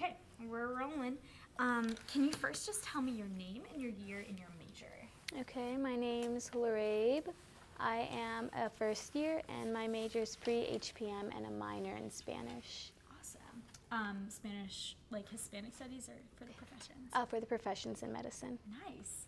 Okay, we're rolling. Can you first just tell me your name and your year and your major? Okay, my name is Laraib. I am a first year, and my major is pre-HPM and a minor in Spanish. Awesome. Spanish, like Hispanic studies or for the professions? For the professions in medicine. Nice.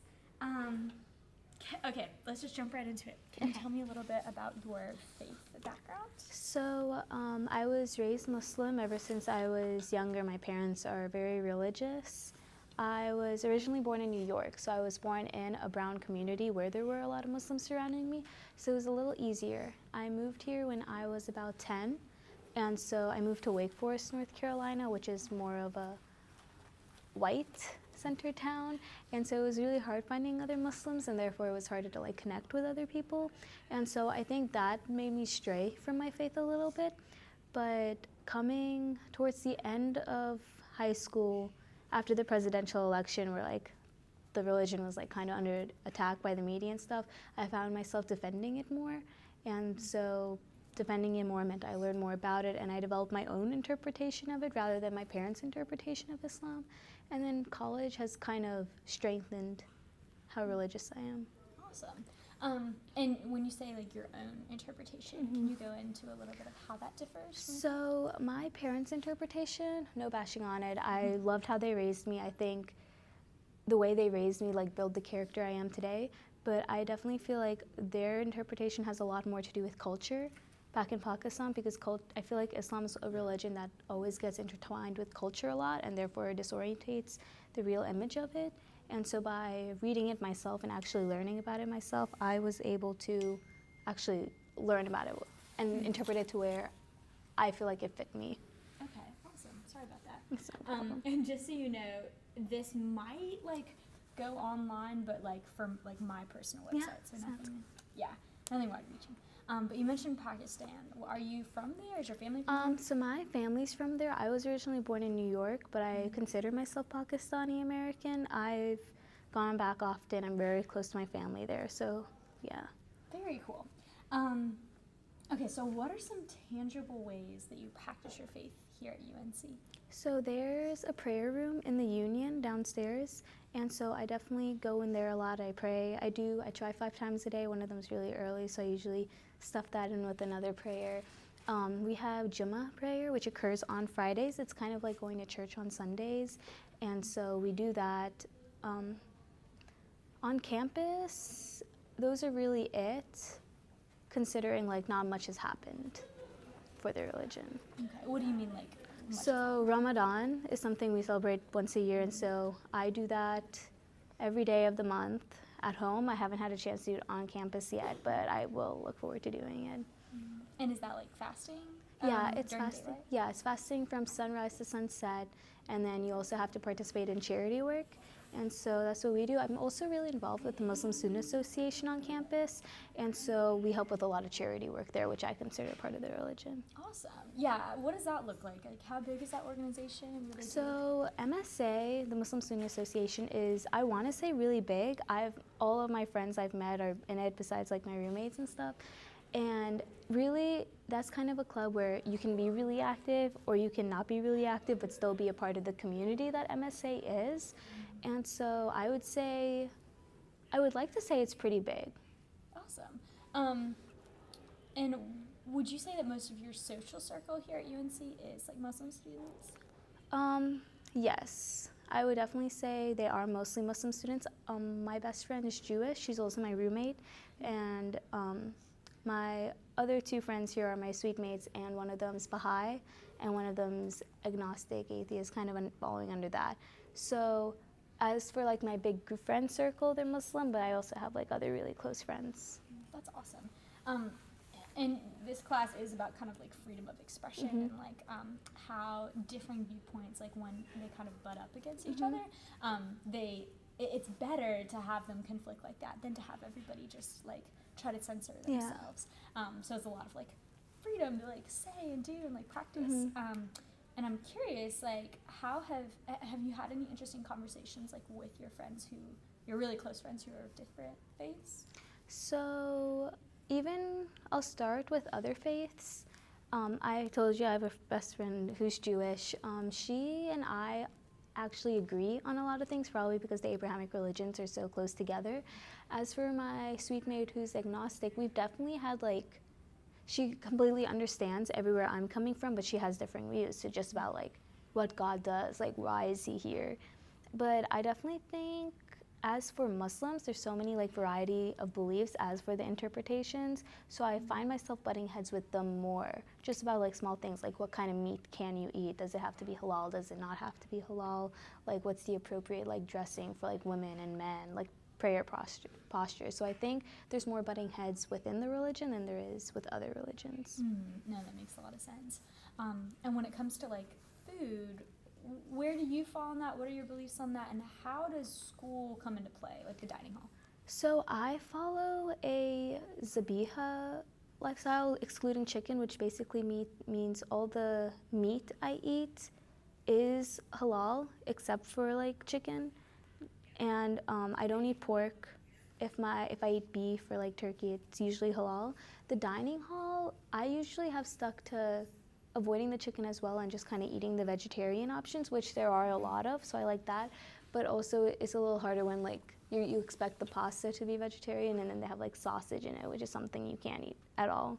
Okay, let's just jump right into it. Can you tell me a little bit about your faith background? So, I was raised Muslim ever since I was younger. My parents are very religious. I was originally born in New York, so I was born in a brown community where there were a lot of Muslims surrounding me, so it was a little easier. I moved here when I was about 10, and so I moved to Wake Forest, North Carolina, which is more of a white center town, and so it was really hard finding other Muslims, and therefore it was harder to like connect with other people, and so I think that made me stray from my faith a little bit. But coming towards the end of high school, after the presidential election where like the religion was like kind of under attack by the media and stuff, I found myself defending it more, and so defending it more meant I learned more about it, and I developed my own interpretation of it rather than my parents' interpretation of Islam. And then college has kind of strengthened how religious I am. Awesome. And when you say like your own interpretation, can you go into a little bit of how that differs? So my parents' interpretation, no bashing on it. I loved how they raised me. I think the way they raised me like built the character I am today. But I definitely feel like their interpretation has a lot more to do with culture back in Pakistan, because I feel like Islam is a religion that always gets intertwined with culture a lot, and therefore disorientates the real image of it. And so by reading it myself and actually learning about it myself, I was able to actually learn about it and interpret it to where I feel like it fit me. Okay, awesome. Sorry about that. And just so you know, this might like go online, but like from like my personal website, so nothing wide reaching. But you mentioned Pakistan. Are you from there? Is your family from there? So my family's from there. I was originally born in New York, but I consider myself Pakistani American. I've gone back often. I'm very close to my family there, so yeah. Very cool. Okay, so what are some tangible ways that you practice your faith here at UNC? So there's a prayer room in the Union downstairs, and so I definitely go in there a lot. I pray. I try 5 times a day. One of them's really early, so I usually stuff that in with another prayer. We have Jummah prayer, which occurs on Fridays. It's kind of like going to church on Sundays, and so we do that. On campus, those are really it, considering like not much has happened for the religion. Okay, what do you mean like? So Ramadan is something we celebrate once a year, and so I do that every day of the month at home. I haven't had a chance to do it on campus yet, but I will look forward to doing it. And is that like fasting? Yeah, it's during fasting. daylight? Yeah, it's fasting from sunrise to sunset, and then you also have to participate in charity work. And so that's what we do. I'm also really involved with the Muslim Student Association on campus, and so we help with a lot of charity work there, which I consider part of the religion. Awesome. Yeah, what does that look like? Like, how big is that organization? Really So MSA, the Muslim Student Association, is, I want to say, really big. All of my friends I've met are in it, besides like my roommates and stuff. And really, that's kind of a club where you can be really active or you can not be really active, but still be a part of the community that MSA is. And so I would like to say it's pretty big. Awesome. And would you say that most of your social circle here at UNC is like Muslim students? Yes, I would definitely say they are mostly Muslim students. My best friend is Jewish. She's also my roommate. And my other 2 friends here are my suite mates, and one of them's Baha'i, and one of them's agnostic, atheist, kind of falling under that. So as for like my big friend circle, they're Muslim, but I also have like other really close friends. That's awesome. And this class is about kind of like freedom of expression and like how differing viewpoints, like when they kind of butt up against each other, it's better to have them conflict like that than to have everybody just like try to censor themselves. So it's a lot of like freedom to like say and do and like practice. And I'm curious, like, how have you had any interesting conversations like with your friends your really close friends who are of different faiths? So I'll start with other faiths. I told you I have a best friend who's Jewish. She and I actually agree on a lot of things, probably because the Abrahamic religions are so close together. As for my sweet mate who's agnostic, we've definitely had like, she completely understands everywhere I'm coming from, but she has different views. So just about like what God does, like why is he here? But I definitely think as for Muslims, there's so many like variety of beliefs as for the interpretations. So I find myself butting heads with them more, just about like small things like what kind of meat can you eat? Does it have to be halal? Does it not have to be halal? Like what's the appropriate like dressing for like women and men? Like prayer posture. So I think there's more butting heads within the religion than there is with other religions. No, that makes a lot of sense. And when it comes to like food, where do you fall on that? What are your beliefs on that? And how does school come into play, like the dining hall? So I follow a zabiha lifestyle, excluding chicken, which basically means all the meat I eat is halal except for like chicken. And I don't eat pork. If I eat beef or like turkey, it's usually halal. The dining hall, I usually have stuck to avoiding the chicken as well and just kind of eating the vegetarian options, which there are a lot of, so I like that. But also it's a little harder when like you expect the pasta to be vegetarian and then they have like sausage in it, which is something you can't eat at all.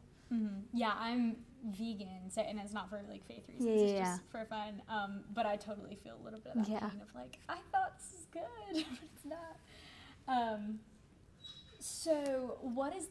Yeah, I'm vegan, so, and it's not for like faith reasons, Yeah, it's yeah. just for fun. But I totally feel a little bit of that pain of like, I thought this is good, but it's not. So what is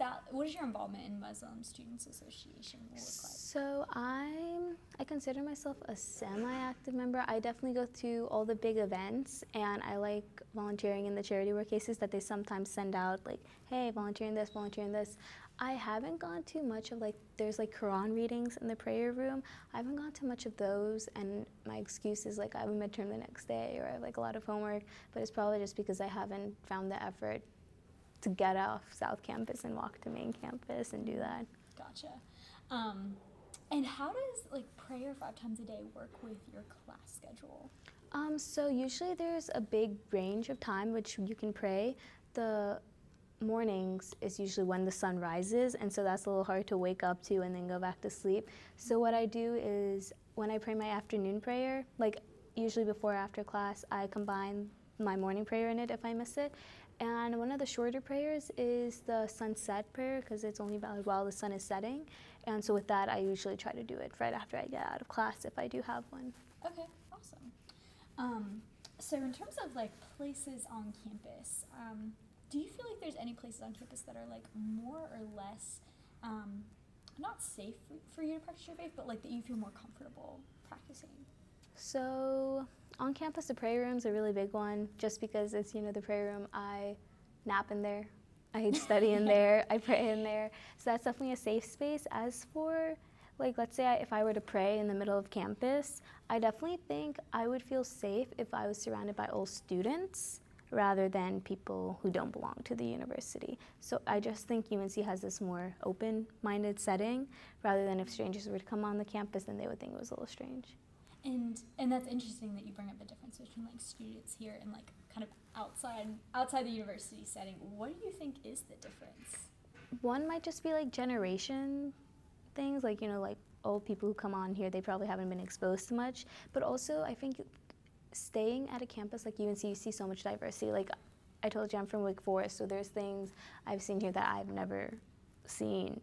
your involvement in Muslim Students Association look like? So I consider myself a semi-active member. I definitely go to all the big events, and I like volunteering in the charity work cases that they sometimes send out, like, hey, volunteering this, volunteering this. I haven't gone to much of like, there's like Quran readings in the prayer room. I haven't gone to much of those, and my excuse is like I have a midterm the next day or I have like a lot of homework, but it's probably just because I haven't found the effort to get off South Campus and walk to main campus and do that. Gotcha. And how does like prayer 5 times a day work with your class schedule? So usually there's a big range of time which you can pray. The mornings is usually when the sun rises, and so that's a little hard to wake up to and then go back to sleep. So what I do is when I pray my afternoon prayer, like usually before or after class, I combine my morning prayer in it if I miss it. And one of the shorter prayers is the sunset prayer because it's only valid while the sun is setting. And so with that, I usually try to do it right after I get out of class if I do have one. Okay, awesome. So in terms of like places on campus, do you feel like there's any places on campus that are like more or less not safe for you to practice your faith, but like that you feel more comfortable practicing? So on campus, the prayer room's a really big one just because it's, the prayer room. I nap in there, I study in there, I pray in there. So that's definitely a safe space. As for, like, let's say if I were to pray in the middle of campus, I definitely think I would feel safe if I was surrounded by all students rather than people who don't belong to the university. So I just think UNC has this more open-minded setting rather than if strangers were to come on the campus, then they would think it was a little strange. And that's interesting that you bring up the difference between like students here and like kind of outside the university setting. What do you think is the difference? One might just be like generation things, like like old people who come on here, they probably haven't been exposed to much. But also I think staying at a campus like UNC, you see so much diversity. Like I told you, I'm from Wake Forest, so there's things I've seen here that I've never seen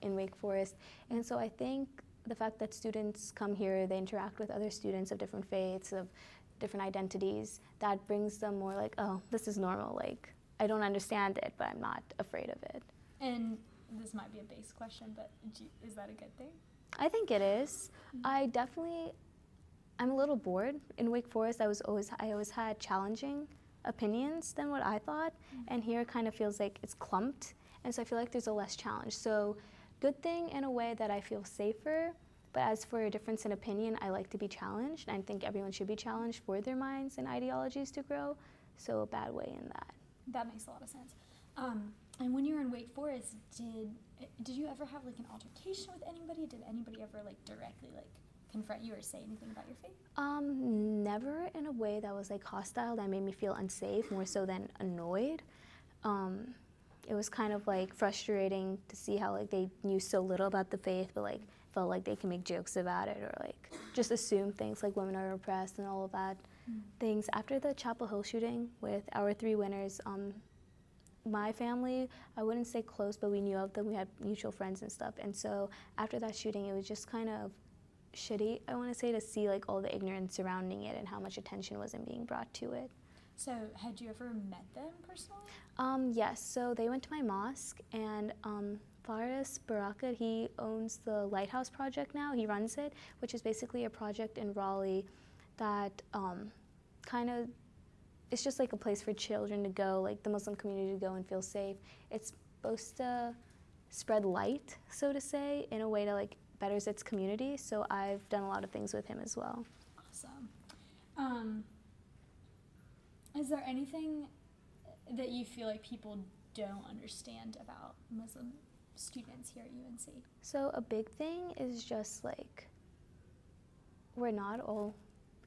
in Wake Forest. And so I think the fact that students come here, they interact with other students of different faiths, of different identities, that brings them more like, oh, this is normal. Like, I don't understand it, but I'm not afraid of it. And this might be a base question, but is that a good thing? I think it is. Mm-hmm. I'm a little bored. In Wake Forest, I always had challenging opinions than what I thought, and here it kind of feels like it's clumped, and so I feel like there's a less challenge. So good thing in a way that I feel safer, but as for a difference in opinion, I like to be challenged, and I think everyone should be challenged for their minds and ideologies to grow, so a bad way in that. That makes a lot of sense. And when you were in Wake Forest, did you ever have like an altercation with anybody? Did anybody ever like directly like confront you or say anything about your faith? Never in a way that was like hostile, that made me feel unsafe, more so than annoyed. It was kind of like frustrating to see how like they knew so little about the faith, but like felt like they can make jokes about it or like just assume things like women are oppressed and all of that things. After the Chapel Hill shooting with our 3 winners, my family, I wouldn't say close, but we knew of them. We had mutual friends and stuff. And so after that shooting, it was just kind of shitty, I want to say, to see like all the ignorance surrounding it and how much attention wasn't being brought to it. So had you ever met them personally? Yes, so they went to my mosque, and Faris Baraka, he owns the Lighthouse Project now. He runs it, which is basically a project in Raleigh that kind of, it's just like a place for children to go, like the Muslim community to go and feel safe. It's supposed to spread light, so to say, in a way that like betters its community. So I've done a lot of things with him as well. Awesome. Is there anything that you feel like people don't understand about Muslim students here at UNC? So a big thing is just like, we're not all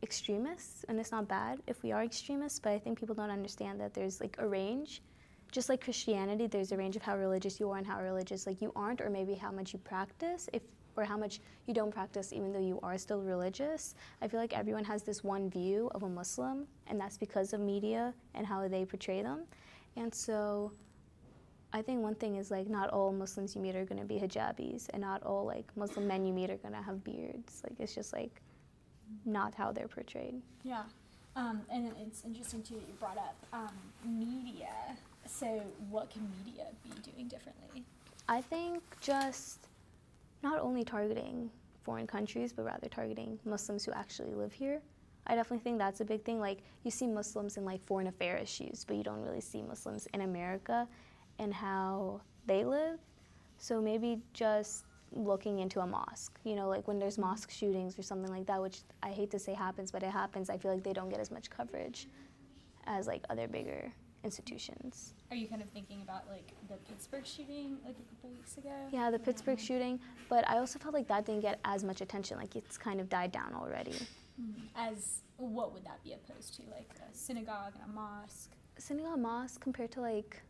extremists, and it's not bad if we are extremists, but I think people don't understand that there's like a range. Just like Christianity, there's a range of how religious you are and how religious like you aren't, or maybe how much you practice, or how much you don't practice even though you are still religious. I feel like everyone has this one view of a Muslim, and that's because of media and how they portray them. And so I think one thing is like, not all Muslims you meet are going to be hijabis, and not all like Muslim men you meet are going to have beards. Like, it's just like not how they're portrayed. Yeah. And it's interesting too that you brought up media. So what can media be doing differently? I think just not only targeting foreign countries, but rather targeting Muslims who actually live here. I definitely think that's a big thing. Like, you see Muslims in like foreign affairs issues, but you don't really see Muslims in America and how they live. So maybe just looking into a mosque, you know, like when there's mosque shootings or something like that, which I hate to say happens, but it happens, I feel like they don't get as much coverage as like other bigger institutions. Are you kind of thinking about like the Pittsburgh shooting like a couple weeks ago? Yeah, the Pittsburgh shooting, but I also felt like that didn't get as much attention, like it's kind of died down already. As what would that be opposed to, like a synagogue and a mosque? Synagogue, mosque compared to like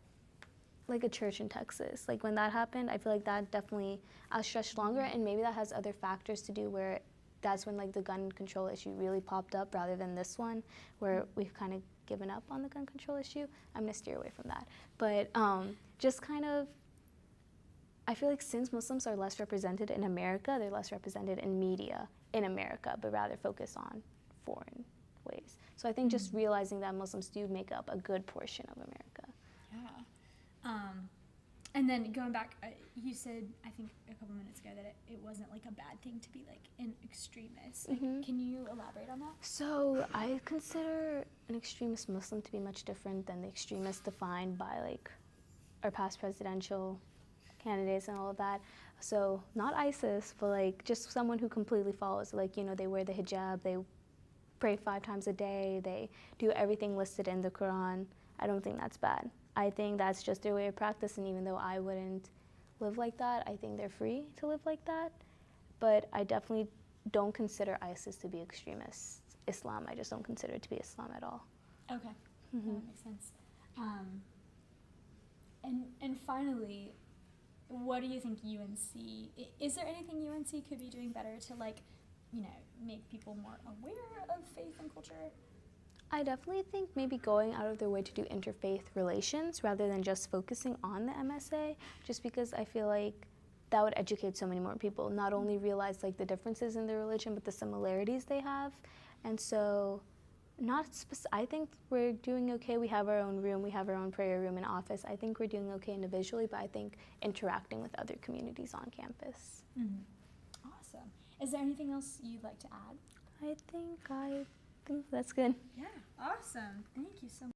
a church in Texas. Like when that happened, I feel like that definitely stretched longer, and maybe that has other factors to do where that's when like the gun control issue really popped up rather than this one where we've kind of given up on the gun control issue. I'm gonna steer away from that. But just kind of, I feel like since Muslims are less represented in America, they're less represented in media in America, but rather focus on foreign ways. So I think just realizing that Muslims do make up a good portion of America. Yeah. And then going back, you said, I think a couple minutes ago, that it wasn't like a bad thing to be like an extremist. Like, can you elaborate on that? So I consider an extremist Muslim to be much different than the extremists defined by like our past presidential candidates and all of that. So not ISIS, but like just someone who completely follows, like, you know, they wear the hijab, they pray 5 times a day, they do everything listed in the Quran. I don't think that's bad. I think that's just their way of practice, and even though I wouldn't live like that, I think they're free to live like that. But I definitely don't consider ISIS to be extremist Islam. I just don't consider it to be Islam at all. Okay, that makes sense. And finally, what do you think UNC, is there anything UNC could be doing better to, like, you know, make people more aware of faith and culture? I definitely think maybe going out of their way to do interfaith relations rather than just focusing on the MSA, just because I feel like that would educate so many more people, not only realize like the differences in their religion, but the similarities they have. And so I think we're doing okay. We have our own room, we have our own prayer room and office. I think we're doing okay individually, but I think interacting with other communities on campus. Awesome. Is there anything else you'd like to add? I think that's good. Yeah, awesome. Thank you so much.